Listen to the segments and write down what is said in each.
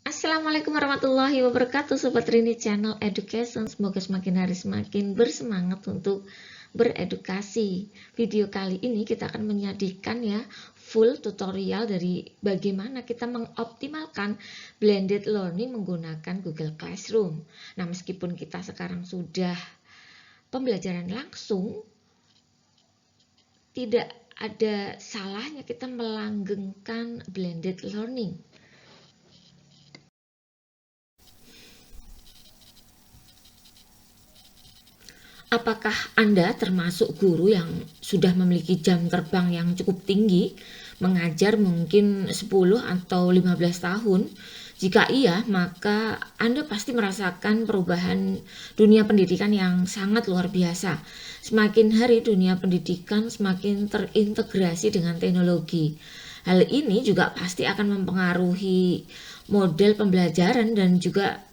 Assalamualaikum warahmatullahi wabarakatuh, Sobat Rini Channel Education. Semoga semakin hari semakin bersemangat untuk beredukasi. Video kali ini kita akan menyajikan ya full tutorial dari bagaimana kita mengoptimalkan blended learning menggunakan Google Classroom. Nah, meskipun kita sekarang sudah pembelajaran langsung, tidak ada salahnya kita melanggengkan blended learning. Apakah Anda termasuk guru yang sudah memiliki jam terbang yang cukup tinggi, mengajar mungkin 10 atau 15 tahun? Jika iya, maka Anda pasti merasakan perubahan dunia pendidikan yang sangat luar biasa. Semakin hari dunia pendidikan semakin terintegrasi dengan teknologi. Hal ini juga pasti akan mempengaruhi model pembelajaran dan juga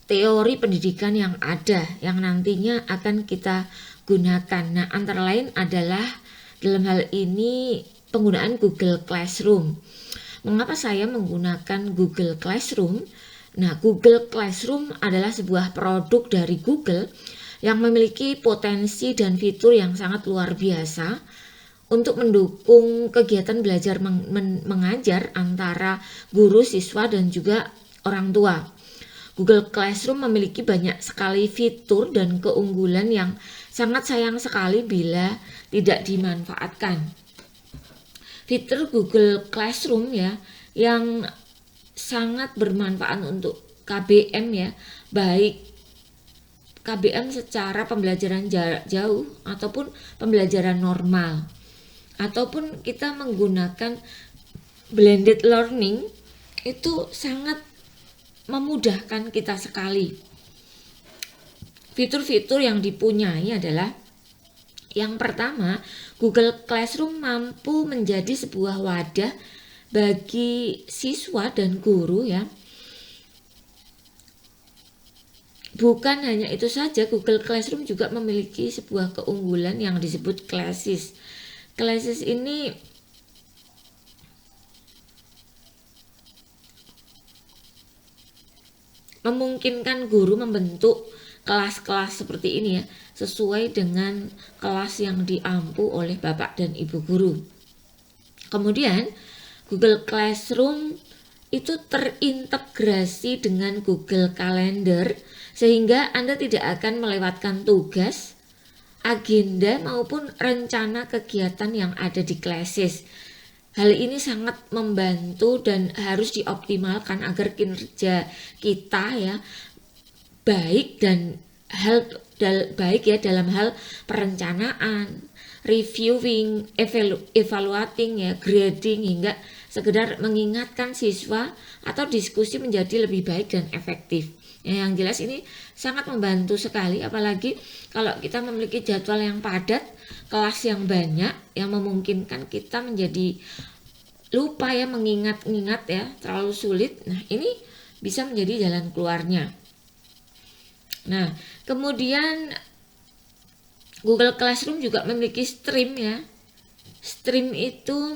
teori pendidikan yang ada yang nantinya akan kita gunakan. Nah, antara lain adalah dalam hal ini penggunaan Google Classroom. Mengapa saya menggunakan Google Classroom? Nah, Google Classroom adalah sebuah produk dari Google yang memiliki potensi dan fitur yang sangat luar biasa untuk mendukung kegiatan belajar mengajar antara guru, siswa, dan juga orang tua. Google Classroom memiliki banyak sekali fitur dan keunggulan yang sangat sayang sekali bila tidak dimanfaatkan. Fitur Google Classroom ya yang sangat bermanfaat untuk KBM ya, baik KBM secara pembelajaran jarak jauh ataupun pembelajaran normal, ataupun kita menggunakan blended learning, itu sangat memudahkan kita sekali. Fitur-fitur yang dipunyai adalah yang pertama, Google Classroom mampu menjadi sebuah wadah bagi siswa dan guru ya. Bukan hanya itu saja, Google Classroom juga memiliki sebuah keunggulan yang disebut Classes. Classes ini memungkinkan guru membentuk kelas-kelas seperti ini ya, sesuai dengan kelas yang diampu oleh Bapak dan Ibu guru. Kemudian Google Classroom itu terintegrasi dengan Google Calendar sehingga Anda tidak akan melewatkan tugas, agenda maupun rencana kegiatan yang ada di Classes. Hal ini sangat membantu dan harus dioptimalkan agar kinerja kita ya baik dan baik ya dalam hal perencanaan, reviewing, evaluating ya, grading hingga sekedar mengingatkan siswa atau diskusi menjadi lebih baik dan efektif. Ya, yang jelas ini sangat membantu sekali, apalagi kalau kita memiliki jadwal yang padat, kelas yang banyak yang memungkinkan kita menjadi lupa ya mengingat-ingat ya, terlalu sulit. Nah, ini bisa menjadi jalan keluarnya. Nah, kemudian Google Classroom juga memiliki stream ya. Stream itu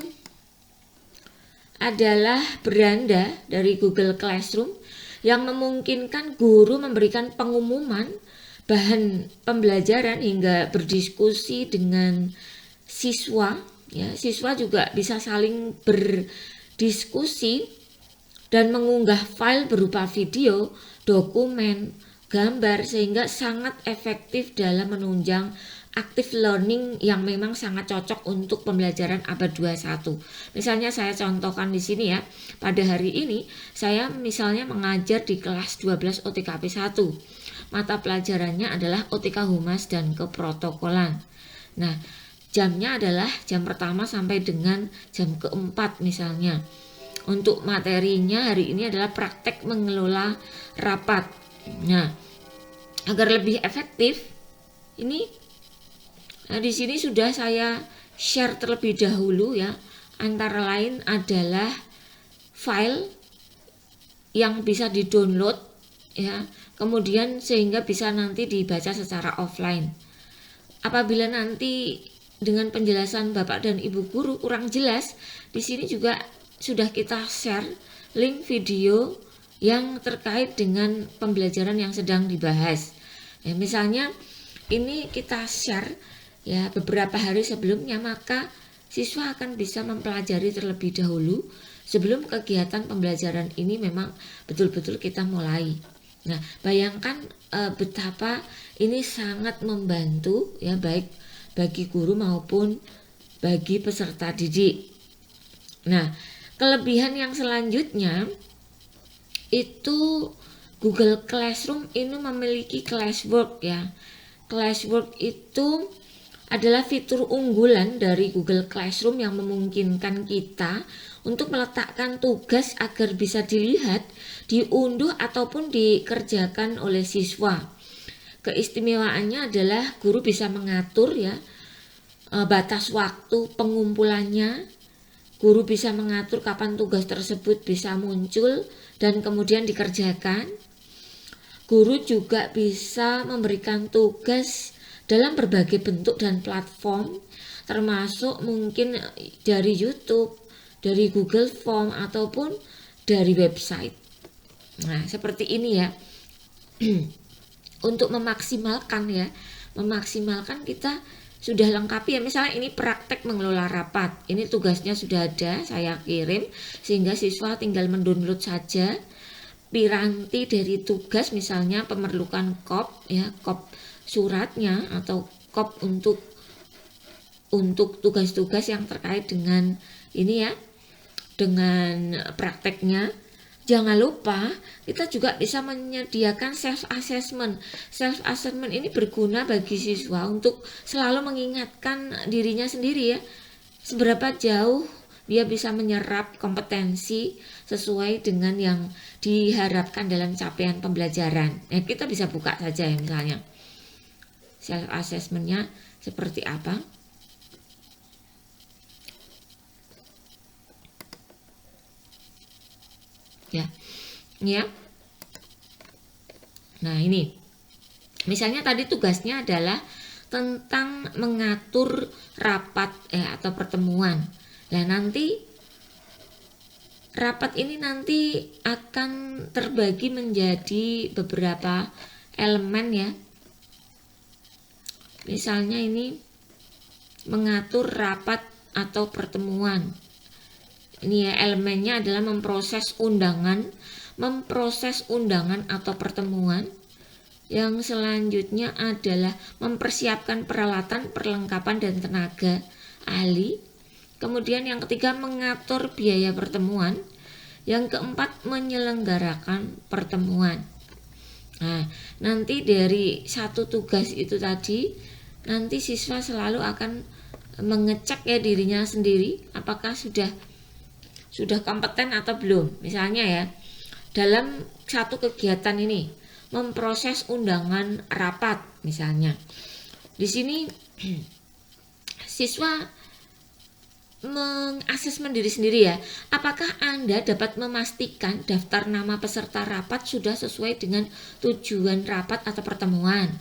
adalah beranda dari Google Classroom yang memungkinkan guru memberikan pengumuman bahan pembelajaran hingga berdiskusi dengan siswa ya. Siswa juga bisa saling berdiskusi dan mengunggah file berupa video, dokumen, gambar sehingga sangat efektif dalam menunjang active learning yang memang sangat cocok untuk pembelajaran abad 21. Misalnya saya contohkan di sini ya. Pada hari ini saya misalnya mengajar di kelas 12 OTKP 1. Mata pelajarannya adalah OTK Humas dan Keprotokolan. Nah, jamnya adalah jam pertama sampai dengan jam keempat misalnya. Untuk materinya hari ini adalah praktek mengelola rapat. Nah, agar lebih efektif, di sini sudah saya share terlebih dahulu ya. Antara lain adalah file yang bisa di-download ya, kemudian sehingga bisa nanti dibaca secara offline. Apabila nanti dengan penjelasan Bapak dan Ibu guru kurang jelas, di sini juga sudah kita share link video yang terkait dengan pembelajaran yang sedang dibahas. Ya, misalnya ini kita share ya beberapa hari sebelumnya, maka siswa akan bisa mempelajari terlebih dahulu sebelum kegiatan pembelajaran ini memang betul-betul kita mulai. Nah, bayangkan betapa ini sangat membantu ya, baik bagi guru maupun bagi peserta didik. Nah, kelebihan yang selanjutnya itu Google Classroom ini memiliki Classwork ya. Classwork itu adalah fitur unggulan dari Google Classroom yang memungkinkan kita untuk meletakkan tugas agar bisa dilihat, diunduh ataupun dikerjakan oleh siswa. Keistimewaannya adalah guru bisa mengatur ya batas waktu pengumpulannya. Guru bisa mengatur kapan tugas tersebut bisa muncul dan kemudian dikerjakan. Guru juga bisa memberikan tugas dalam berbagai bentuk dan platform, termasuk mungkin dari YouTube, dari Google Form ataupun dari website. Nah, seperti ini ya. Untuk memaksimalkan kita sudah lengkapi ya, misalnya ini praktek mengelola rapat, ini tugasnya sudah ada, saya kirim sehingga siswa tinggal mendownload saja piranti dari tugas, misalnya memerlukan kop ya, kop suratnya atau kop untuk tugas-tugas yang terkait dengan ini ya, dengan prakteknya. Jangan lupa kita juga bisa menyediakan self assessment. Self assessment ini berguna bagi siswa untuk selalu mengingatkan dirinya sendiri ya, seberapa jauh dia bisa menyerap kompetensi sesuai dengan yang diharapkan dalam capaian pembelajaran. Ya, kita bisa buka saja ya, misalnya self assessmentnya seperti apa. Ya. Nah, ini. Misalnya tadi tugasnya adalah tentang mengatur rapat atau pertemuan. Nah, nanti rapat ini nanti akan terbagi menjadi beberapa elemen ya. Misalnya ini mengatur rapat atau pertemuan. Ini ya, elemennya adalah memproses undangan atau pertemuan. Yang selanjutnya adalah mempersiapkan peralatan, perlengkapan dan tenaga ahli. Kemudian yang ketiga mengatur biaya pertemuan. Yang keempat menyelenggarakan pertemuan. Nah, nanti dari satu tugas itu tadi, nanti siswa selalu akan mengecek ya dirinya sendiri apakah sudah kompeten atau belum. Misalnya ya, dalam satu kegiatan ini memproses undangan rapat misalnya. Di sini siswa mengasesmen diri sendiri ya. Apakah Anda dapat memastikan daftar nama peserta rapat sudah sesuai dengan tujuan rapat atau pertemuan?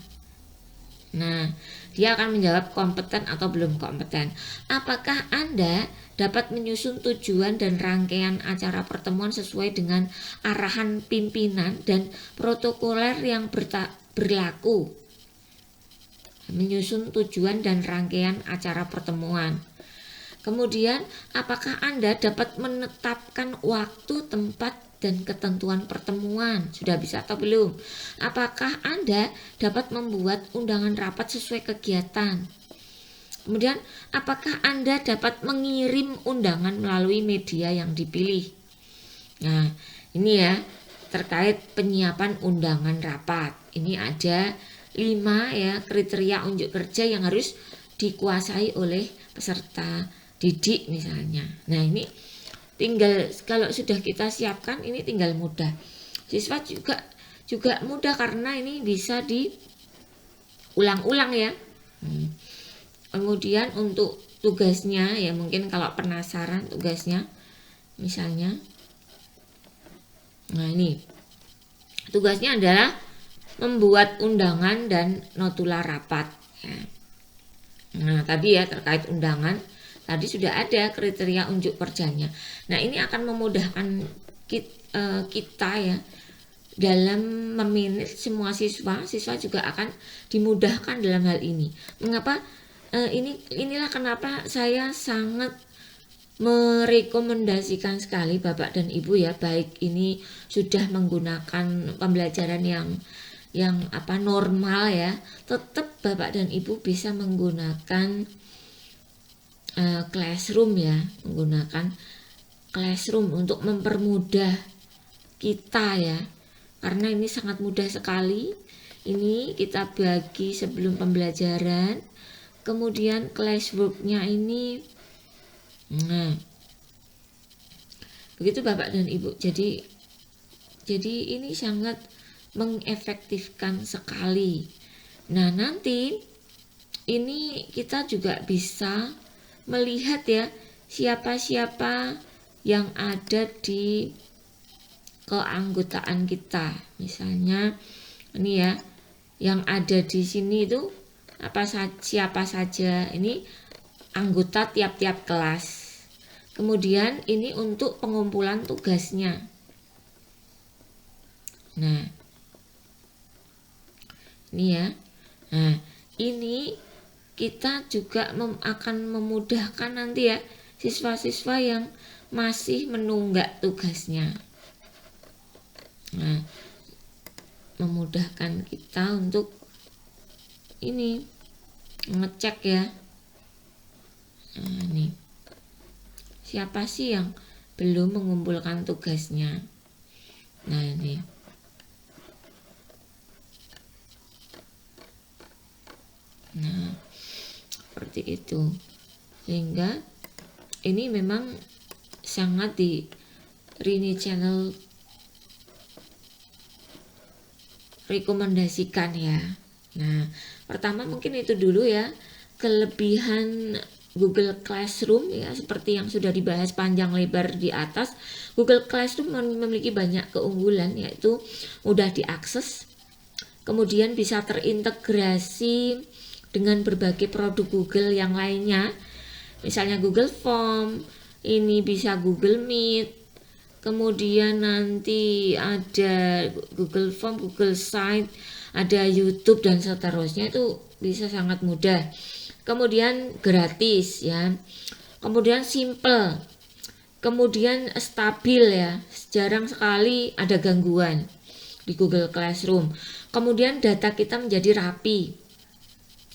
Nah, dia akan menjawab kompeten atau belum kompeten. Apakah Anda dapat menyusun tujuan dan rangkaian acara pertemuan sesuai dengan arahan pimpinan dan protokoler yang berlaku? Menyusun tujuan dan rangkaian acara pertemuan. Kemudian, apakah Anda dapat menetapkan waktu, tempat, dan ketentuan pertemuan? Sudah bisa atau belum? Apakah Anda dapat membuat undangan rapat sesuai kegiatan? Kemudian, apakah Anda dapat mengirim undangan melalui media yang dipilih? Nah, ini ya, terkait penyiapan undangan rapat. Ini ada 5 ya kriteria unjuk kerja yang harus dikuasai oleh peserta didik misalnya. Nah, ini tinggal kalau sudah kita siapkan ini tinggal mudah. Siswa juga mudah karena ini bisa diulang-ulang ya. Kemudian untuk tugasnya ya, mungkin kalau penasaran tugasnya misalnya. Nah, ini tugasnya adalah membuat undangan dan notula rapat ya. Nah, tadi ya terkait undangan tadi sudah ada kriteria unjuk kerjanya. Nah, ini akan memudahkan kita ya dalam memanage semua siswa juga akan dimudahkan dalam hal ini. Mengapa inilah kenapa saya sangat merekomendasikan sekali Bapak dan Ibu ya, baik ini sudah menggunakan pembelajaran yang normal ya, tetap Bapak dan Ibu bisa menggunakan classroom ya, menggunakan classroom untuk mempermudah kita ya, karena ini sangat mudah sekali. Ini kita bagi sebelum pembelajaran, kemudian classwork-nya ini, nah begitu Bapak dan Ibu. Jadi ini sangat mengefektifkan sekali. Nah nanti ini kita juga bisa melihat ya siapa-siapa yang ada di keanggotaan kita. Misalnya ini ya, yang ada di sini itu siapa saja, ini anggota tiap-tiap kelas. Kemudian ini untuk pengumpulan tugasnya. Nah ini ya, nah ini kita juga akan memudahkan nanti ya siswa-siswa yang masih menunggak tugasnya. Nah, memudahkan kita untuk ini ngecek ya. Nah, ini siapa sih yang belum mengumpulkan tugasnya. Nah ini seperti itu, sehingga ini memang sangat di Rini Channel rekomendasikan ya. Nah pertama mungkin itu dulu ya, kelebihan Google Classroom ya, seperti yang sudah dibahas panjang lebar di atas. Google Classroom memiliki banyak keunggulan, yaitu mudah diakses, kemudian bisa terintegrasi dengan berbagai produk Google yang lainnya, misalnya Google Form, ini bisa Google Meet, kemudian nanti ada Google Form, Google Site, ada YouTube dan seterusnya, itu bisa sangat mudah. Kemudian gratis ya, kemudian simple, kemudian stabil ya, jarang sekali ada gangguan di Google Classroom. Kemudian data kita menjadi rapi.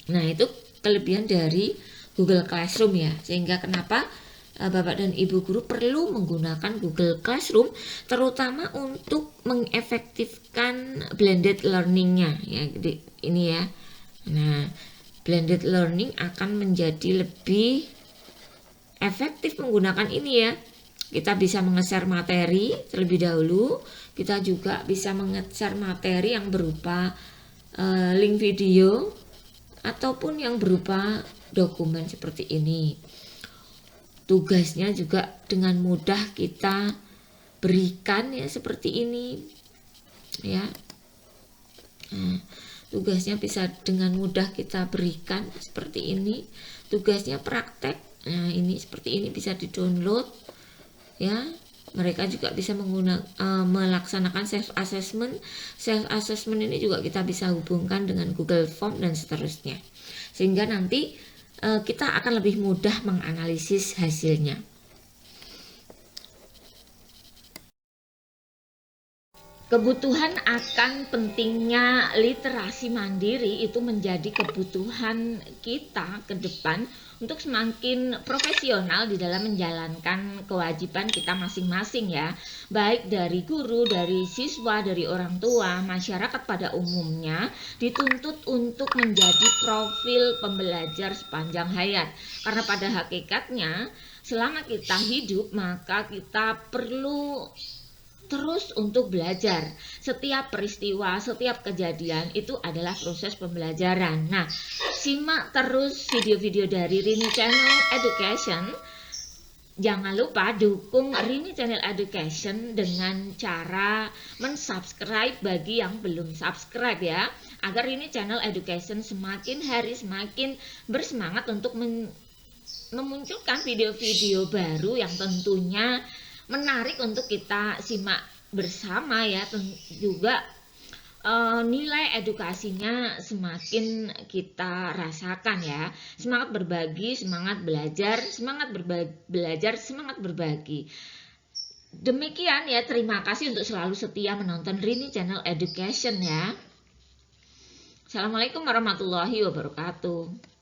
Nah itu kelebihan dari Google Classroom ya, sehingga kenapa Bapak dan Ibu guru perlu menggunakan Google Classroom, terutama untuk mengefektifkan blended learningnya ya, ini ya. Nah blended learning akan menjadi lebih efektif menggunakan ini ya. Kita bisa menge-share materi terlebih dahulu, kita juga bisa menge-share materi yang berupa link video ataupun yang berupa dokumen seperti ini. Tugasnya juga dengan mudah kita berikan ya, seperti ini ya. Tugasnya bisa dengan mudah kita berikan seperti ini. Tugasnya praktek, nah ini seperti ini bisa di-download ya. Mereka juga bisa melaksanakan self assessment. Self assessment ini juga kita bisa hubungkan dengan Google Form dan seterusnya, sehingga nanti kita akan lebih mudah menganalisis hasilnya. Kebutuhan akan pentingnya literasi mandiri itu menjadi kebutuhan kita ke depan untuk semakin profesional di dalam menjalankan kewajiban kita masing-masing ya, baik dari guru, dari siswa, dari orang tua, masyarakat pada umumnya dituntut untuk menjadi profil pembelajar sepanjang hayat. Karena pada hakikatnya selama kita hidup maka kita perlu terus untuk belajar. Setiap peristiwa, setiap kejadian itu adalah proses pembelajaran. Nah, simak terus video-video dari Rini Channel Education. Jangan lupa dukung Rini Channel Education dengan cara mensubscribe bagi yang belum subscribe ya, agar Rini Channel Education semakin hari semakin bersemangat untuk memunculkan video-video baru yang tentunya menarik untuk kita simak bersama ya. Juga nilai edukasinya semakin kita rasakan ya. Semangat berbagi, semangat belajar, semangat berbagi. Demikian ya, terima kasih untuk selalu setia menonton Rini Channel Education ya. Assalamualaikum warahmatullahi wabarakatuh.